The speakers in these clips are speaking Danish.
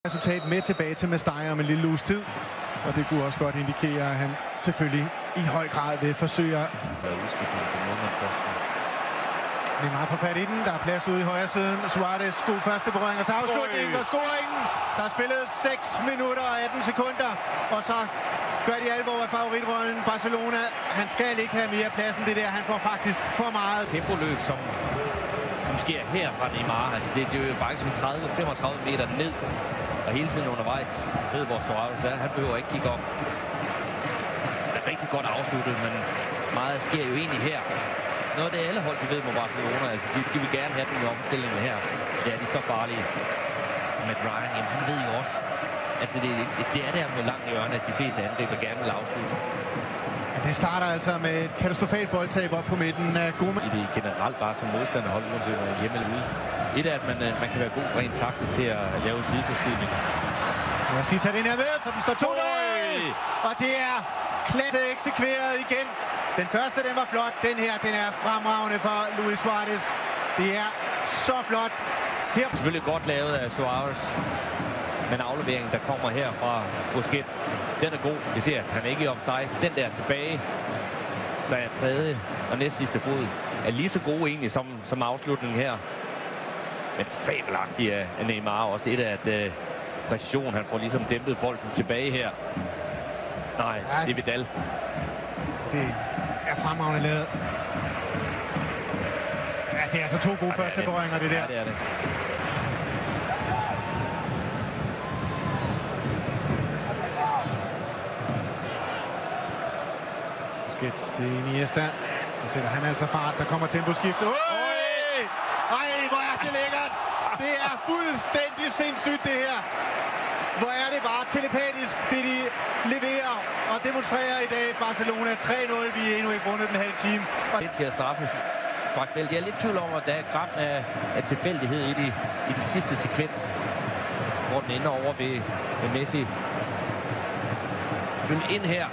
Resultat med tilbage til Mestalla om en lille uges tid. Og det kunne også godt indikere, at han selvfølgelig i høj grad vil forsøge at Neymar får fat i den. Der er plads ude i højre siden. Suarez, god første berøring, og så afslutningen og scoringen. Der er spillet 6 minutter og 18 sekunder. Og så gør de alvor af favoritrollen Barcelona. Han skal ikke have mere plads end det der. Han får faktisk for meget. Tempoløb, som sker her fra Neymar. Altså det er jo faktisk 30-35 meter ned. Og hele tiden undervejs ved, hvor Suarez er. Han behøver ikke kigge op. Det er rigtig godt afsluttet, men meget sker jo egentlig her. Noget af det alle hold, de ved med Barcelona. Altså de vil gerne have den i omstillingen her. Det er de så farlige. Med Ryan, jamen, han ved jo også. Altså det er der med langt hjørne, at de fleste angriber gerne vil afslutte. Det starter altså med et katastrofalt boldtab op på midten af Goma. I det generelt bare som modstanderhold, uanset om man er hjemme eller ude. Et er, at man kan være god rent taktisk til at lave sideforskydninger. Lad os lige tage den her med, for den står 2-0. Og det er klasse eksekveret igen. Den første, den var flot. Den her, den er fremragende for Luis Suarez. Det er så flot. Her selvfølgelig godt lavet af Suarez. Men afleveringen, der kommer her fra Busquets, den er god. Vi ser, at han ikke er i offside. Den der tilbage, så er tredje og næstsidste fod er lige så gode egentlig som afslutningen her. Men fabelagtig af Neymar også. Et af at præcision, han får ligesom dæmpet bolden tilbage her. Nej, ja, det er Vidal. Det er fremragende lavet. Ja, det er altså to gode første berøringer, det der. Ja, det er det. Busquets til Iniesta. Så sætter han altså fart. Der kommer temposkifte. Ej, hvor er det lækkert! Det er fuldstændig sindssygt, det her. Hvor er det bare telepatisk, det de leverer og demonstrerer i dag. Barcelona 3-0. Vi er endnu ikke rundet den halve time. Det til at straffe Sparkfeld. Jeg er lidt tvivl om, at der er gram af tilfældighed i den sidste sekvens, hvor den ender over ved Messi. Følg ind her.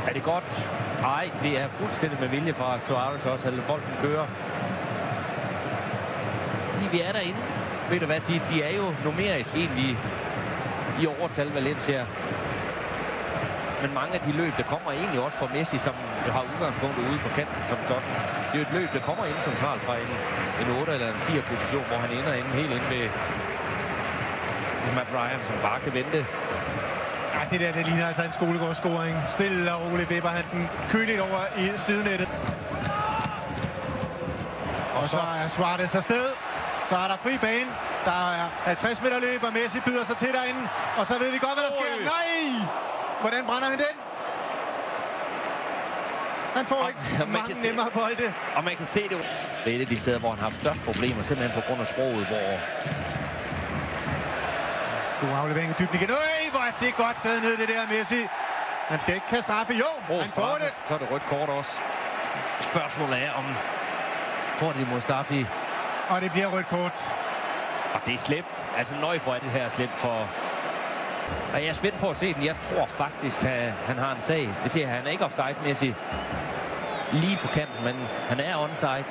Er det godt? Nej, det er fuldstændig med vilje fra Suarez også, at bolden kører. Fordi vi er derinde. Ved du hvad, de er jo numerisk egentlig i overtal Valencia. Men mange af de løb, der kommer egentlig også fra Messi, som har udgangspunktet ude på kanten som sådan. Det er jo et løb, der kommer ind centralt fra en 8 eller en 10'er position, hvor han ender helt inde ved Matt Ryan, som bare kan vente. Ja, det ligner altså en skolegårdsscoring. Stille og roligt vipper han den køligt over i sidenettet. Og så er Suarez afsted. Så er der fri bane. Der er 50 meter løb, og Messi byder sig til derinde. Og så ved vi godt, hvad der sker. Nej! Hvordan brænder han den? Han får ikke mange nemmere bolde. Og man kan se det. Det er et af de steder, hvor han har haft størst problemer, simpelthen på grund af sproget, hvor... God aflevering i dybden igen. Hvor er det godt taget ned, det der Messi. Han skal ikke kaste straffe. Jo, han får det. Så er det rødt kort også. Spørgsmålet er, om får det Mustafi. Og det bliver rødt kort. Og det er slemt. Altså nøj, hvor er det her slemt for... Og jeg er spændt på at se den. Jeg tror faktisk, at han har en sag. Vi ser, han er ikke offside, Messi. Lige på kanten, men han er onside.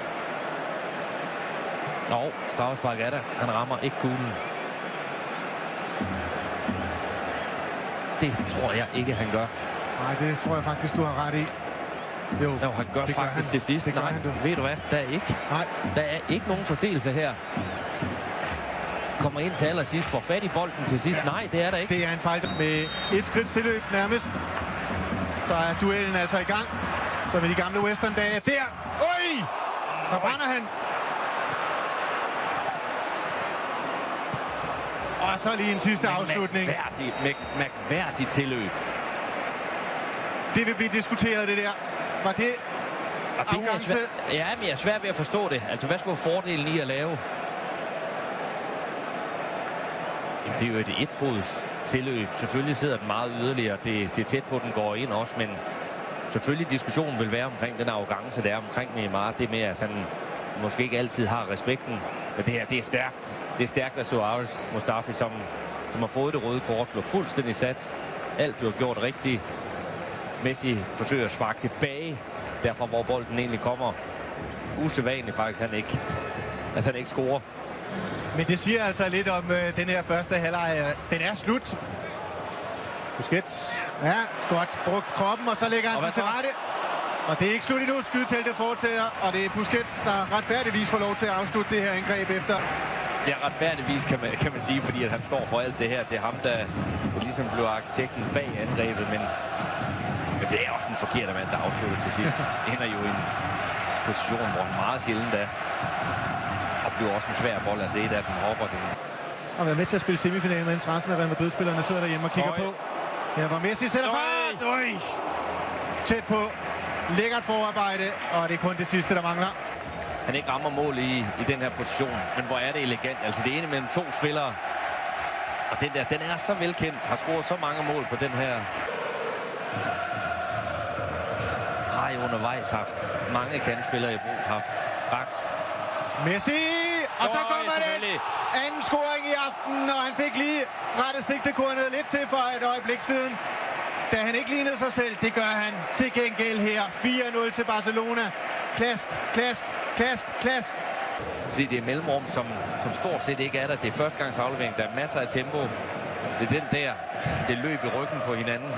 Og straffespark er der. Han rammer ikke kuglen. Det tror jeg ikke, han gør. Nej, det tror jeg faktisk, du har ret i. Jo, han gør det faktisk til sidst. Nej, ved du hvad? Der er ikke. Nej. Der er ikke nogen forseelse her. Kommer ind til allersidst, får fat i bolden til sidst. Ja. Nej, det er der ikke. Det er en fejl med et skridt tilløb nærmest. Så er duellen altså i gang. Så med de gamle Western-dage. Der! Oj! Der brænder han. Og så lige en sidste afslutning. Mærkværdig tilløb. Det vil blive diskuteret, det der. Var det afgangse? Ja, men jeg er svært ved at forstå det. Altså, hvad skulle fordelen i at lave? Jamen, det er jo et etfods tilløb. Selvfølgelig sidder den meget yderligere. Det er tæt på, den går ind også, men selvfølgelig diskussionen vil være omkring den arrogance, der er omkring Neymar. Det med, at han måske ikke altid har respekten. Men det her, det er stærkt. Det er stærkt af Suarez, Mustafi, som har fået det røde kort, blev fuldstændig sat. Alt blev gjort rigtigt. Messi forsøger at sparke tilbage, derfra hvor bolden egentlig kommer. Usædvanligt faktisk, at han ikke scorer. Men det siger altså lidt om den her første halvleg. Den er slut. Busquets. Ja, godt brugt kroppen, og så lægger han den til rette. Og det er ikke slut endnu. Skydeteltet fortsætter, og det er Busquets, der retfærdigvis får lov til at afslutte det her angreb efter. Ja, retfærdigvis kan man sige, fordi at han står for alt det her. Det er ham, der ligesom blev arkitekten bag angrebet, men det er også en forkert mand, der afslutter til sidst. Ender jo i en position, hvor han meget sjældent er. Og bliver også en svær bold, altså et af dem hopper den. Og være med til at spille semifinalen, mens resten af Real Madrid-spillerne sidder derhjemme og kigger på. Her var Messi sætter fart. Tæt på. Lækkert forarbejde, og det er kun det sidste, der mangler. Han ikke rammer mål i den her position, men hvor er det elegant. Altså det ene mellem to spillere. Og den er så velkendt. Har scoret så mange mål på den her. Har jo undervejs haft mange kandspillere i brug. Haft Bax. Messi! Og så kommer den anden scoring i aften, og han fik lige rettet sigtekornet lidt til for et øjeblik siden. Da han ikke lignede sig selv, det gør han til gengæld her. 4-0 til Barcelona. Klask, klask, klask, klask. Fordi det er mellemrum, som stort set ikke er der. Det er førstegangsaflevering. Der er masser af tempo. Det er den der. Det løb i ryggen på hinanden.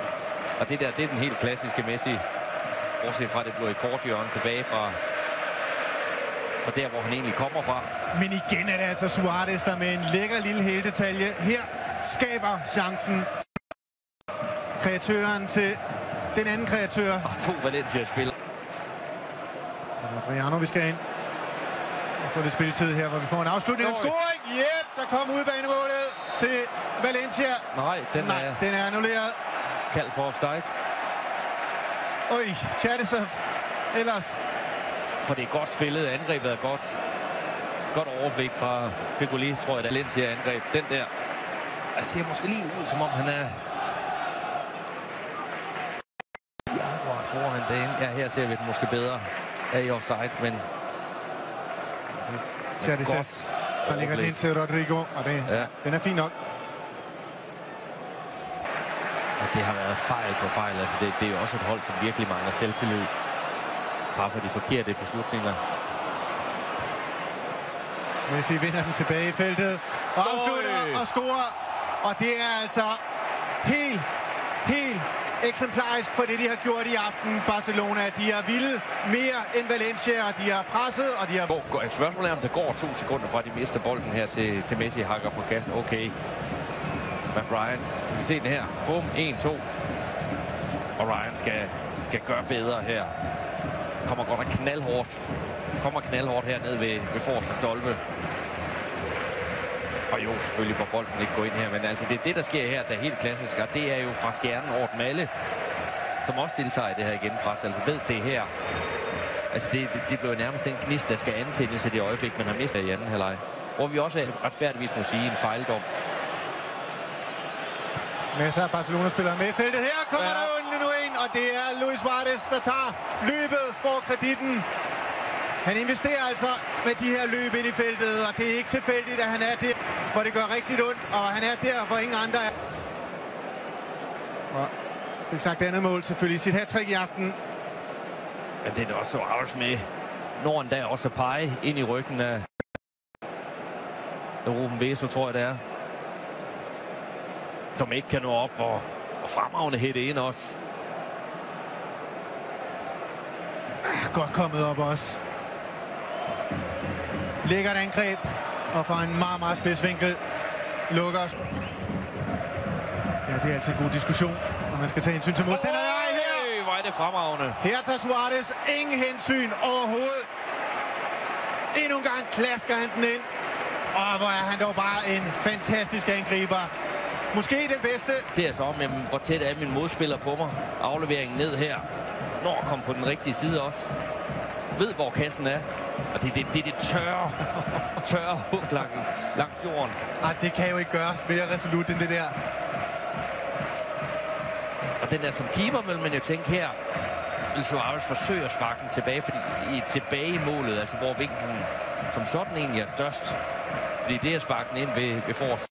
Og det der, det er den helt klassiske Messi. Bortset fra, det blev et kort hjørne tilbage fra der, hvor han egentlig kommer fra. Men igen er det altså Suarez, der med en lækker lille heldetalje her skaber chancen. Kreatøren til den anden kreatør. Og to Valencia-spil. Adriano, vi skal ind og få lidt spilletid her, hvor vi får en afslutning. En scoring! Yep, der kom udbanemålet til Valencia. Nej, den er annulleret. Kald for offside. Oj, Cheryshev ellers. For det er godt spillet. Angrebet er godt. Godt overblik fra Fegoli, tror jeg, der Valencia angreb. Den der. Jeg ser måske lige ud, som om han er akkurat foran dagen. Ja, her ser vi den måske bedre. Er i offside, men Cheryshev, der ligger den ind til Rodrigo, og den er fin nok. Og det har været fejl på fejl. Altså det er jo også et hold, som virkelig mangler selvtillid. Træffer de forkerte beslutninger. Messi vinder den tilbage i feltet. Og afslutter og scorer. Og det er altså helt eksemplarisk for det, de har gjort i aften. Barcelona, de er vilde mere end Valencia, og de har presset, og de har... Spørgsmålet er, om det går 2 sekunder fra, de mister bolden her til Messi hakker på kast. Okay. Men Ryan, vi kan se den her. Bum, 1-2. Og Ryan skal gøre bedre her. Kommer godt og knaldhårdt hernede ved forreste stolpe. Og jo, selvfølgelig må bolden ikke gå ind her, men altså det er det, der sker her, der er helt klassisk, og det er jo fra stjernen Ort Malle, som også deltager i det her genpres, altså ved det her. Altså det blev nærmest den gnist, der skal antændes i det øjeblik, man har mistet i anden halvleg. Hvor vi også retfærdigvis må sige en fejldom. Masser af Barcelona-spillere med i feltet. Her kommer der endnu en, og det er Luis Suarez, der tager løbet for kreditten. Han investerer altså med de her løb ind i feltet, og det er ikke tilfældigt, at han er der, hvor det gør rigtig ondt, og han er der, hvor ingen andre er. Og fik sagt andet mål selvfølgelig sit hat-trick i aften. Ja, det er også så Suarez med. Når han der også pege ind i ryggen af Ruben Veso, tror jeg det er. Som ikke kan nå op og fremragende hætte ind også. Godt kommet op også. Lækkert angreb, og fra en meget spidsvinkel lukker os. Ja, det er altid en god diskussion, når man skal tage hensyn til modstanderne. Her! Hvor er det fremragende. Her tager Suarez ingen hensyn overhovedet. Endnu en gang klasker han den ind. Og hvor er han dog bare en fantastisk angriber. Måske den bedste. Det er så om, hvor tæt er min modspiller på mig. Afleveringen ned her. Når kom på den rigtige side også. Ved, hvor kassen er. Og det er det tørre hug langs jorden. Ej, det kan jo ikke gøres mere resolut end det der. Og den der som keeper vil man jo tænke her. Vil Suarez forsøge at sparke den tilbage, fordi tilbage i målet, altså hvor vinklen som sådan egentlig er størst. Fordi det er at sparke den ind ved forrest.